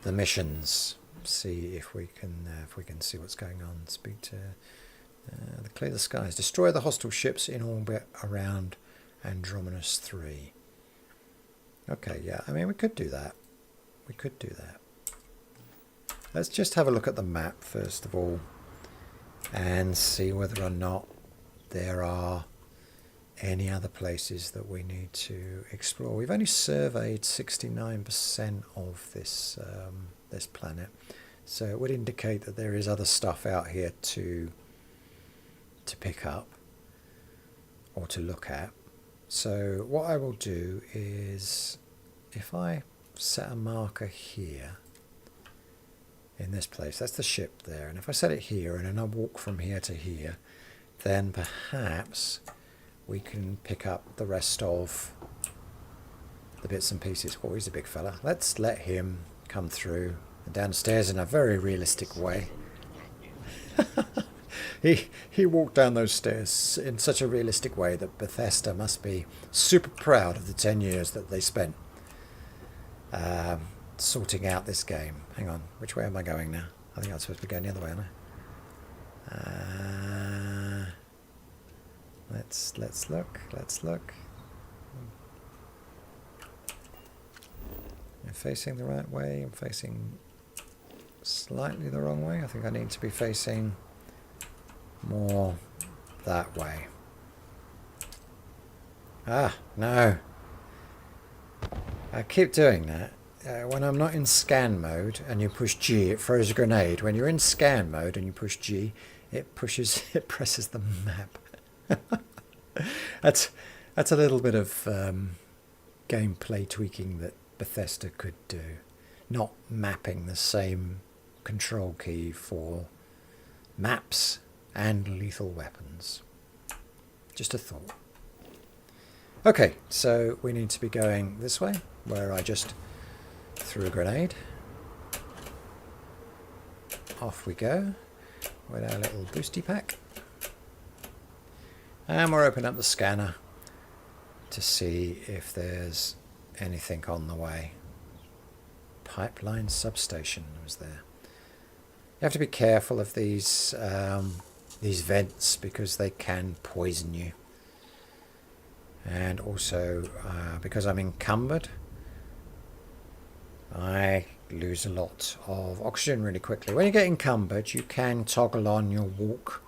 missions. See if we can see what's going on. Speak to clear the skies. Destroy the hostile ships in orbit around Andromedas 3. Okay, yeah. I mean, we could do that. We could do that. Let's just have a look at the map first of all, and see whether or not there are any other places that we need to explore. We've only surveyed 69% of this this planet, so it would indicate that there is other stuff out here to pick up or to look at. So what I will do is, if I set a marker here in this place, that's the ship there, and if I set it here and then I walk from here to here, then perhaps we can pick up the rest of the bits and pieces. Oh, he's a big fella. Let's let him come through downstairs in a very realistic way. He walked down those stairs in such a realistic way that Bethesda must be super proud of the 10 years that they spent sorting out this game. Hang on, which way am I going now? I think I'm supposed to be going the other way, aren't I? Let's look. I'm facing the right way. I'm facing slightly the wrong way. I think I need to be facing more that way. Ah, no. I keep doing that. When I'm not in scan mode and you push G, it throws a grenade. When you're in scan mode and you push G, it presses the map. That's a little bit of gameplay tweaking that Bethesda could do. Not mapping the same control key for maps and lethal weapons. Just a thought. Okay, so we need to be going this way, where I just threw a grenade. Off we go with our little boosty pack. And we're opening up the scanner to see if there's anything on the way. Pipeline substation was there. You have to be careful of these vents because they can poison you. And also, because I'm encumbered, I lose a lot of oxygen really quickly. When you get encumbered, you can toggle on your walk,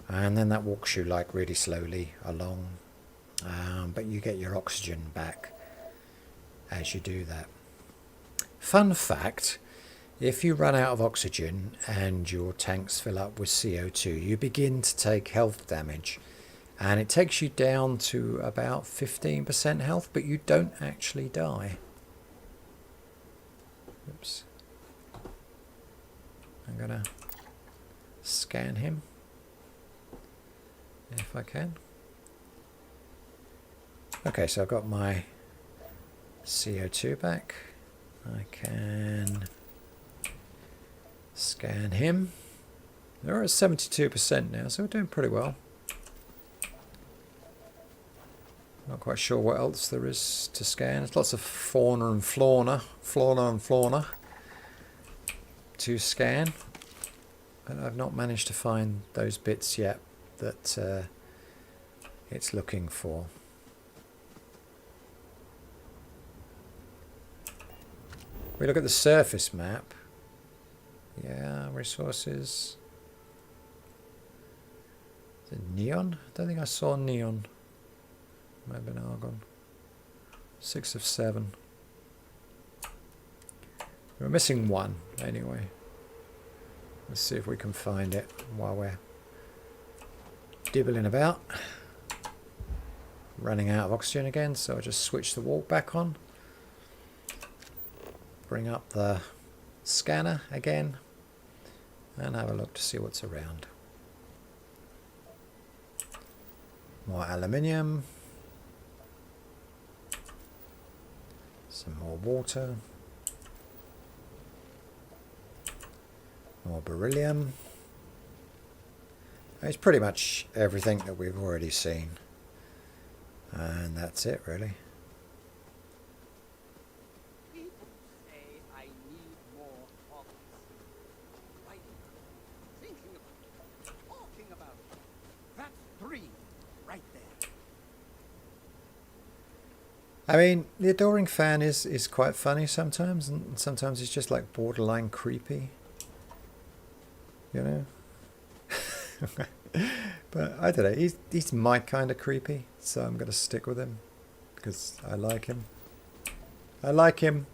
and then that walks you like really slowly along, but you get your oxygen back as you do that. Fun fact, if you run out of oxygen and your tanks fill up with CO2, you begin to take health damage, and it takes you down to about 15% health, but you don't actually die. Oops. I'm gonna scan him if I can. Okay, so I've got my CO2 back. I can scan him. They're at 72% now, so we're doing pretty well. Not quite sure what else there is to scan. There's lots of fauna and flora to scan. But I've not managed to find those bits yet that it's looking for. We look at the surface map. Yeah, resources. Is it neon? I don't think I saw neon. Might have been argon. 6 of 7. We're missing 1 anyway. Let's see if we can find it while we're dibbling about. Running out of oxygen again, so I just switch the walk back on. Bring up the scanner again. and have a look to see what's around. More aluminium. Some more water. More beryllium. It's pretty much everything that we've already seen. And that's it, really. People say I need more hobbies. Writing, thinking about it, talking about it. That's 3 right there. I mean, the Adoring Fan is quite funny sometimes, and sometimes it's just like borderline creepy. You know? But I don't know, he's my kind of creepy, so I'm going to stick with him because I like him. I like him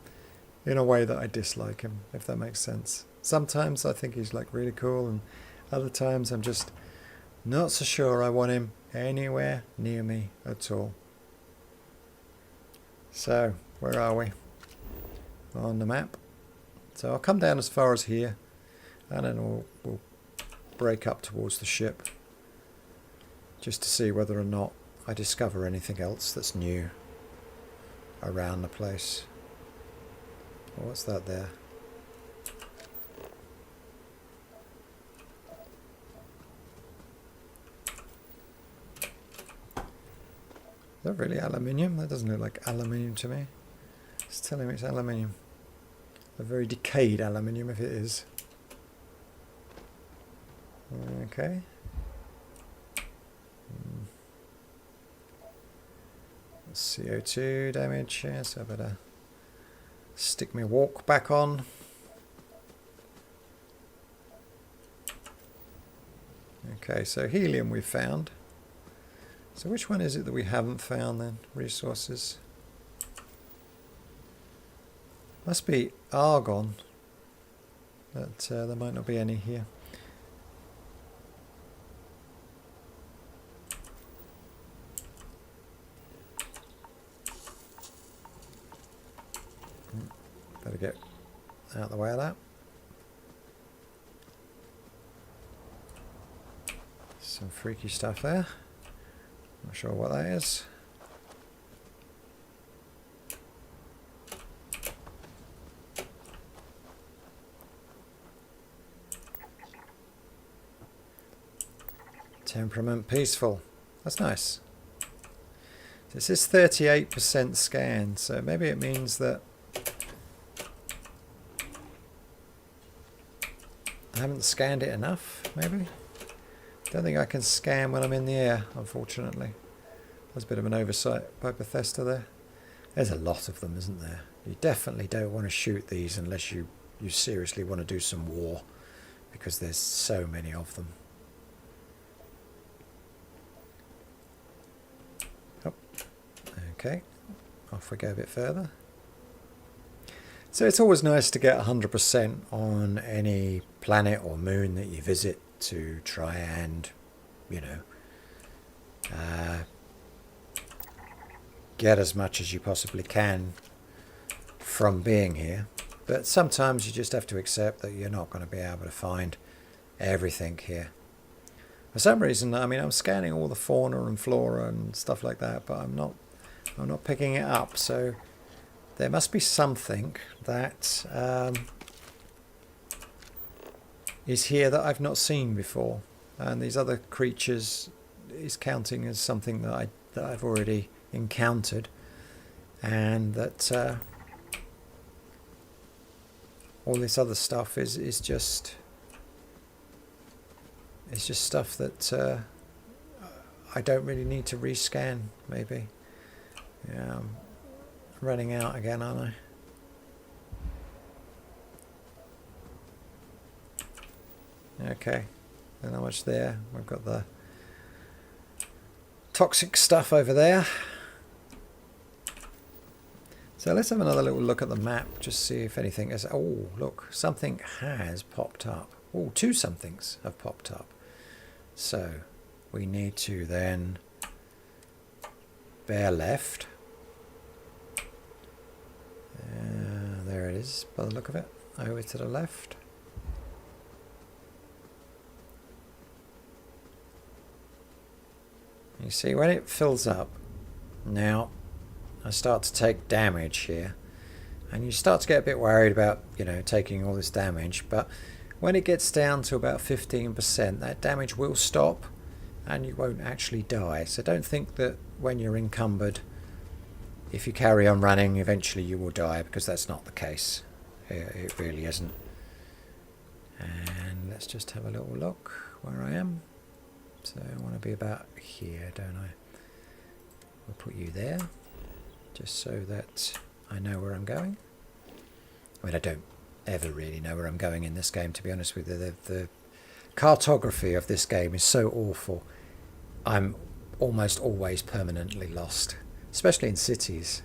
in a way that I dislike him, if that makes sense. Sometimes I think he's like really cool, and other times I'm just not so sure I want him anywhere near me at all. So, where are we? On the map. So I'll come down as far as here, and then we'll break up towards the ship, just to see whether or not I discover anything else that's new around the place. Oh, what's that there? Is that really aluminium? That doesn't look like aluminium to me. It's telling me it's aluminium. A very decayed aluminium if it is. Okay. CO2 damage, yeah, so I better stick my walk back on. Okay, so helium we've found. So which one is it that we haven't found then? Resources. Must be argon, but there might not be any here. Better get out of the way of that. Some freaky stuff there. Not sure what that is. Temperament peaceful. That's nice. This is 38% scanned, so maybe it means that I haven't scanned it enough, maybe? Don't think I can scan when I'm in the air, unfortunately. There's a bit of an oversight by Bethesda there. There's a lot of them, isn't there? You definitely don't want to shoot these unless you seriously want to do some war, because there's so many of them. Oh, okay, off we go a bit further. So it's always nice to get 100% on any planet or moon that you visit to try and, you know, get as much as you possibly can from being here. But sometimes you just have to accept that you're not going to be able to find everything here. For some reason, I mean, I'm scanning all the fauna and flora and stuff like that, but I'm not picking it up. So there must be something that is here that I've not seen before, and these other creatures is counting as something that I've already encountered, and that all this other stuff is just stuff that I don't really need to rescan. Maybe, yeah. I'm running out again, aren't I? Okay, and how much there? We've got the toxic stuff over there. So let's have another little look at the map, just see if anything is... Oh, look, something has popped up. Oh, 2 somethings have popped up. So we need to then bear left. There it is, by the look of it. Over to the left. You see, when it fills up, now I start to take damage here. And you start to get a bit worried about, you know, taking all this damage. But when it gets down to about 15%, that damage will stop and you won't actually die. So don't think that when you're encumbered, if you carry on running, eventually you will die, because that's not the case. It really isn't. And let's just have a little look where I am. So I want to be about here, don't I? We'll put you there, just so that I know where I'm going. I mean, I don't ever really know where I'm going in this game, to be honest with you. The cartography of this game is so awful. I'm almost always permanently lost, especially in cities.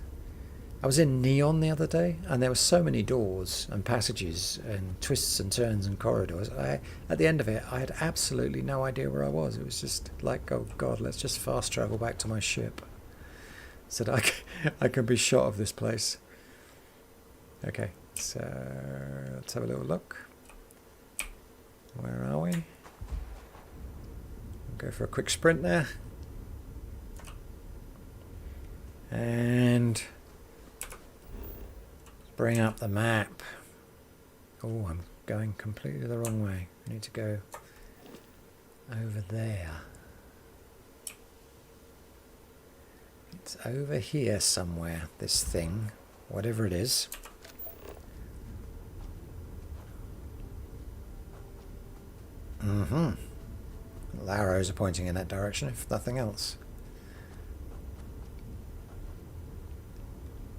I was in Neon the other day, and there were so many doors and passages and twists and turns and corridors. At the end of it, I had absolutely no idea where I was. It was just like, oh God, let's just fast travel back to my ship so that I can be shot of this place. Okay, so let's have a little look. Where are we? We'll go for a quick sprint there. And bring up the map. Oh, I'm going completely the wrong way. I need to go over there. It's over here somewhere, this thing, whatever it is. Mm-hmm. Little arrows are pointing in that direction, if nothing else.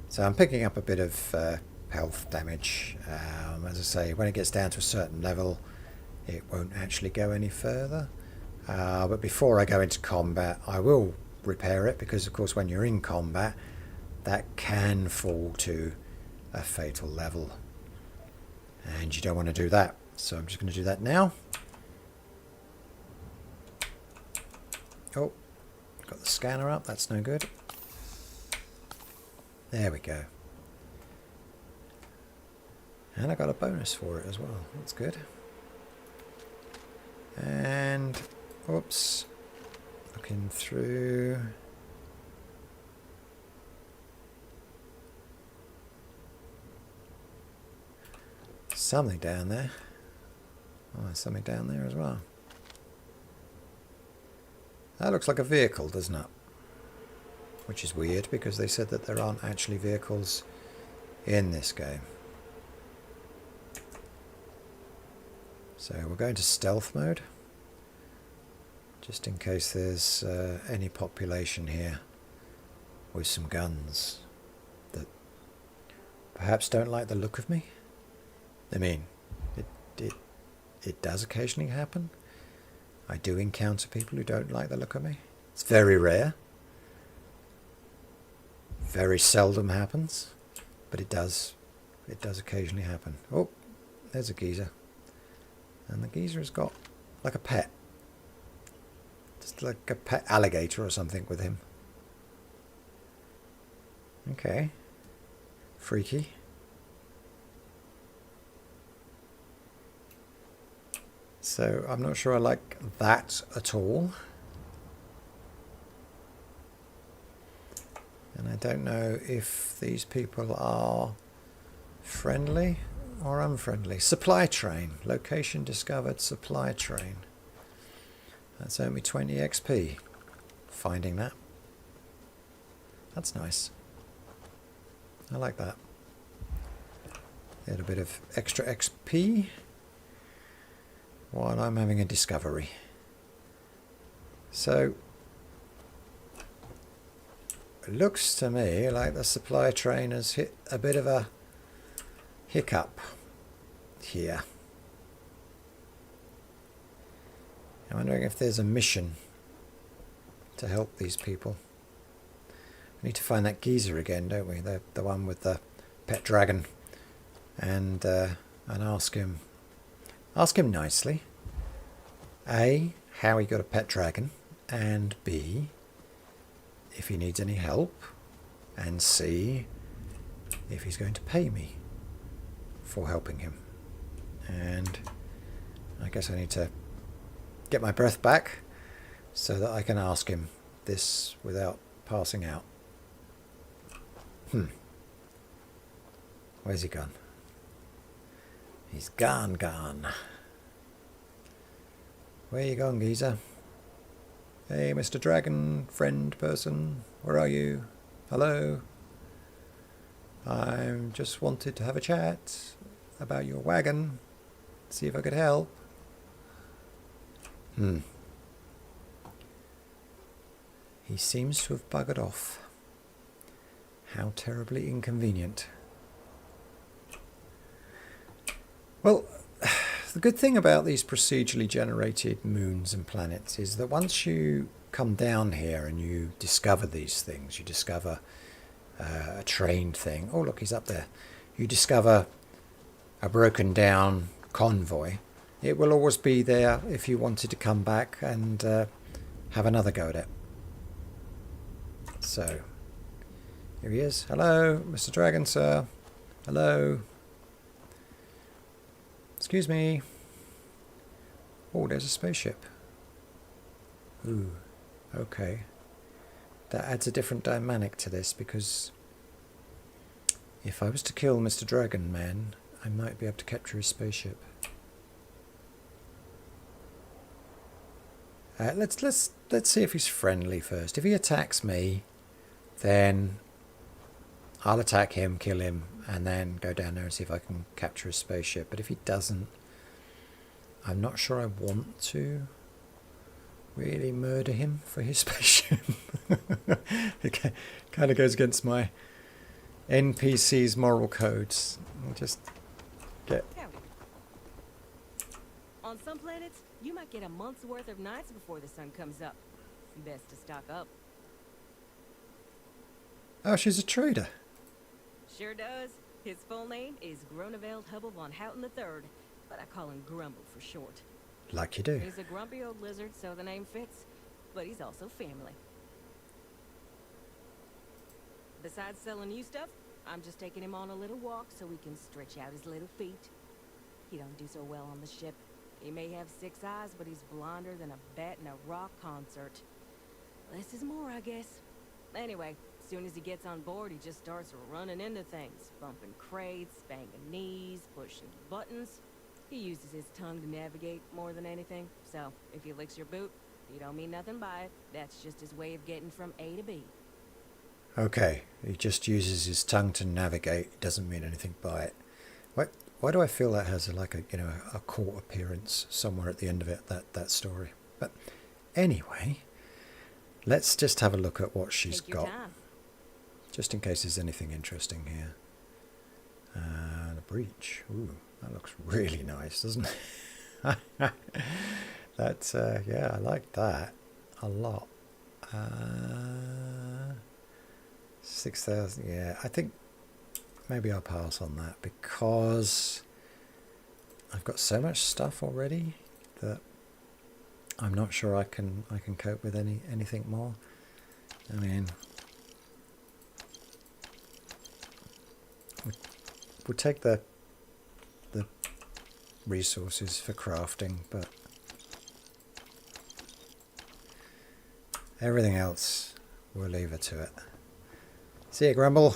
So I'm picking up a bit of health damage. As I say, when it gets down to a certain level, it won't actually go any further. But before I go into combat, I will repair it, because of course when you're in combat, that can fall to a fatal level. And you don't want to do that. So I'm just going to do that now. Oh, got the scanner up, that's no good. There we go. And I got a bonus for it as well. That's good. And, whoops. Looking through. Something down there. Oh, there's something down there as well. That looks like a vehicle, doesn't it? Which is weird, because they said that there aren't actually vehicles in this game. So we're going to stealth mode, just in case there's any population here with some guns that perhaps don't like the look of me. I mean, it does occasionally happen. I do encounter people who don't like the look of me. It's very rare. Very seldom happens, but it does occasionally happen. Oh, there's a geezer. And the geezer has got like a pet. Just like a pet alligator or something with him. Okay. Freaky. So I'm not sure I like that at all. And I don't know if these people are friendly or unfriendly. Supply train. Location discovered, supply train. That's only 20 XP. Finding that. That's nice. I like that. A little bit of extra XP while I'm having a discovery. So it looks to me like the supply train has hit a bit of a hiccup here. I'm wondering if there's a mission to help these people. We need to find that geezer again, don't we? The one with the pet dragon, and ask him nicely. A, how he got a pet dragon, and B, if he needs any help, and C, if he's going to pay me for helping him. And I guess I need to get my breath back so that I can ask him this without passing out. Where's he gone? He's gone. Where you gone, geezer? Hey, Mr. Dragon, friend person, where are you? Hello? I just wanted to have a chat about your wagon, see if I could help. He seems to have buggered off. How terribly inconvenient. Well, the good thing about these procedurally generated moons and planets is that once you come down here and you discover these things, you discover a trained thing. Oh, look, he's up there. You discover a broken down convoy. It will always be there if you wanted to come back and have another go at it. So, here he is. Hello, Mr. Dragon, sir. Hello. Excuse me. Oh, there's a spaceship. Ooh, okay. That adds a different dynamic to this, because if I was to kill Mr. Dragon Man, I might be able to capture his spaceship. Let's see if he's friendly first. If he attacks me, then I'll attack him, kill him, and then go down there and see if I can capture his spaceship. But if he doesn't, I'm not sure I want to really murder him for his spaceship. It kind of goes against my NPC's moral codes. I'll just get... On some planets, you might get a month's worth of nights before the sun comes up. Best to stock up. Oh, she's a trader. Sure does. His full name is Groneveld Hubble von Houten III, but I call him Grumble for short. Like you do. He's a grumpy old lizard, so the name fits, but he's also family. Besides selling you stuff, I'm just taking him on a little walk so he can stretch out his little feet. He don't do so well on the ship. He may have 6 eyes, but he's blonder than a bat in a rock concert. Less is more, I guess. Anyway, as soon as he gets on board, he just starts running into things. Bumping crates, banging knees, pushing buttons. He uses his tongue to navigate more than anything. So, if he licks your boot, you don't mean nothing by it. That's just his way of getting from A to B. Okay, he just uses his tongue to navigate. Doesn't mean anything by it. Why do I feel that has a court appearance somewhere at the end of it, that story? But anyway, let's just have a look at what she's got. Time. Just in case there's anything interesting here. And a breach. Ooh, that looks really nice, doesn't it? That's, yeah, I like that a lot. 6,000, yeah, I think maybe I'll pass on that because I've got so much stuff already that I'm not sure I can cope with anything more. I mean, we'll take the resources for crafting, but everything else we'll leave it to it. See you, Grumble.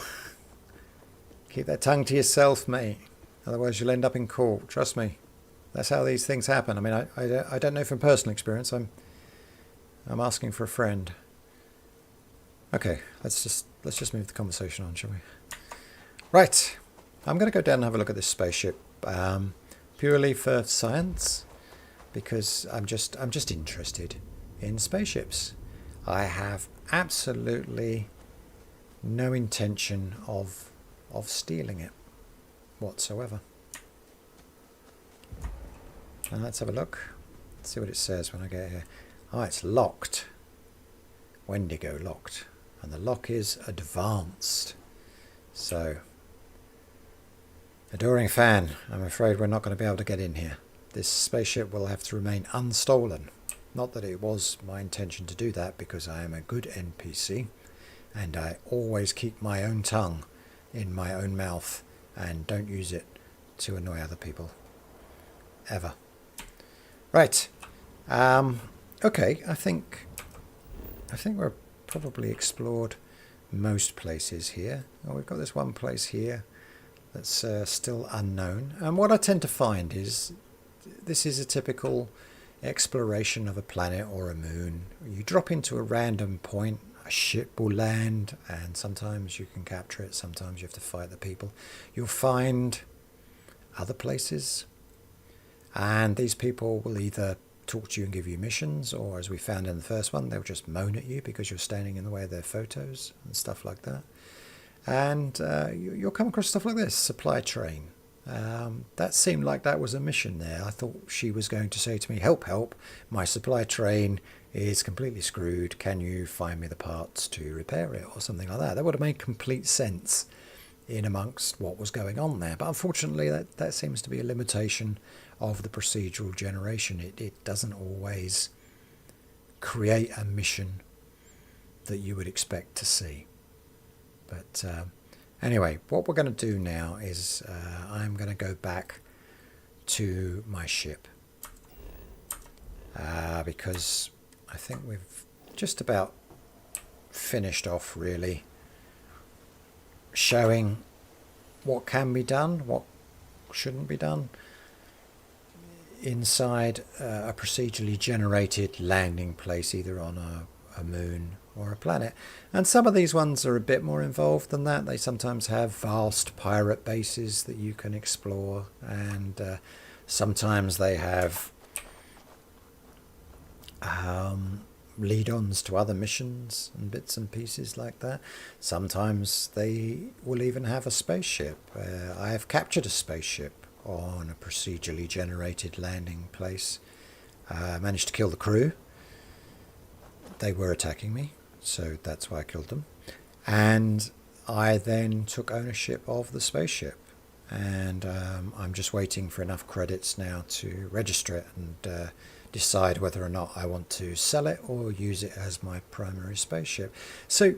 Keep that tongue to yourself, mate. Otherwise you'll end up in court. Trust me. That's how these things happen. I mean, I don't know from personal experience. I'm asking for a friend. Okay, let's just move the conversation on, shall we? Right. I'm going to go down and have a look at this spaceship, purely for science, because I'm just interested in spaceships. I have absolutely no intention of stealing it whatsoever. And let's have a look. Let's see what it says when I get here. Oh, it's locked. Wendigo locked. And the lock is advanced. So, adoring fan, I'm afraid we're not going to be able to get in here. This spaceship will have to remain unstolen. Not that it was my intention to do that, because I am a good NPC and I always keep my own tongue in my own mouth and don't use it to annoy other people. Ever. Right. Okay, I think I think we're probably explored most places here. Oh, we've got this one place here that's still unknown. And what I tend to find is this is a typical exploration of a planet or a moon. You drop into a random point, a ship will land, and sometimes you can capture it, sometimes you have to fight the people. You'll find other places, and these people will either talk to you and give you missions, or as we found in the first one, they'll just moan at you because you're standing in the way of their photos and stuff like that. And you'll come across stuff like this, supply train. That seemed like that was a mission there. I thought she was going to say to me, help, help, my supply train is completely screwed. Can you find me the parts to repair it, or something like that? That would have made complete sense in amongst what was going on there. But unfortunately, that seems to be a limitation of the procedural generation. It doesn't always create a mission that you would expect to see. But anyway, what we're going to do now is I'm going to go back to my ship because I think we've just about finished off really showing what can be done, what shouldn't be done inside a procedurally generated landing place, either on a moon or a planet. And some of these ones are a bit more involved than that. They sometimes have vast pirate bases that you can explore, and sometimes they have lead-ons to other missions and bits and pieces like that. Sometimes they will even have a spaceship. I have captured a spaceship on a procedurally generated landing place. Managed to kill the crew. They were attacking me, so that's why I killed them. And I then took ownership of the spaceship, and I'm just waiting for enough credits now to register it and decide whether or not I want to sell it or use it as my primary spaceship. So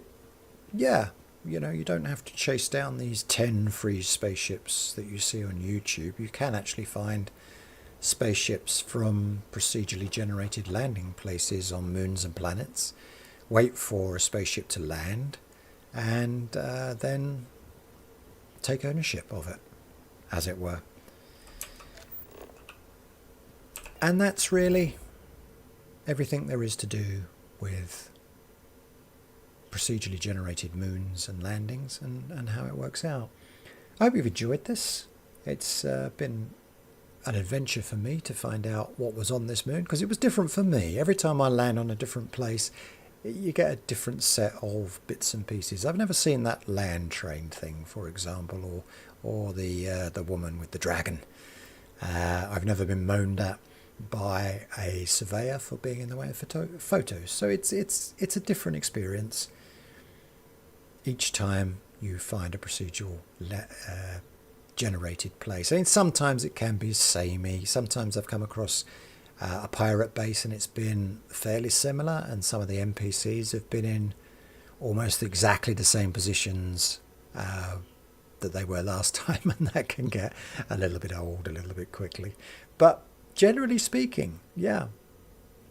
yeah, you know, you don't have to chase down these 10 free spaceships that you see on YouTube. You can actually find spaceships from procedurally generated landing places on moons and planets, wait for a spaceship to land, and then take ownership of it, as it were. And that's really everything there is to do with procedurally generated moons and landings and how it works out. I hope you've enjoyed this. It's been an adventure for me to find out what was on this moon, because it was different for me. Every time I land on a different place, you get a different set of bits and pieces. I've never seen that land train thing, for example, or the woman with the dragon. I've never been moaned at by a surveyor for being in the way of photos. So it's a different experience each time you find a procedural generated place. I mean, sometimes it can be samey. Sometimes I've come across a pirate base and it's been fairly similar, and some of the NPCs have been in almost exactly the same positions that they were last time, and that can get a little bit old a little bit quickly. But generally speaking, yeah,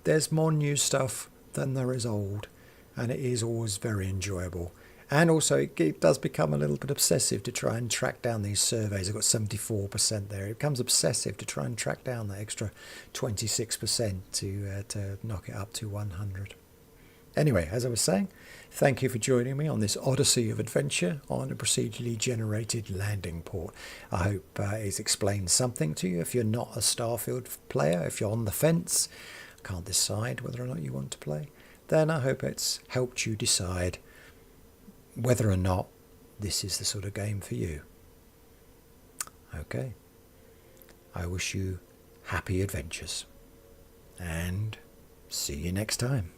there's more new stuff than there is old, and it is always very enjoyable. And also it does become a little bit obsessive to try and track down these surveys. I've got 74% there. It becomes obsessive to try and track down that extra 26% to knock it up to 100. Anyway, as I was saying, thank you for joining me on this odyssey of adventure on a procedurally generated landing port. I hope it's explained something to you. If you're not a Starfield player, if you're on the fence, can't decide whether or not you want to play, then I hope it's helped you decide whether or not this is the sort of game for you. Okay. I wish you happy adventures, and see you next time.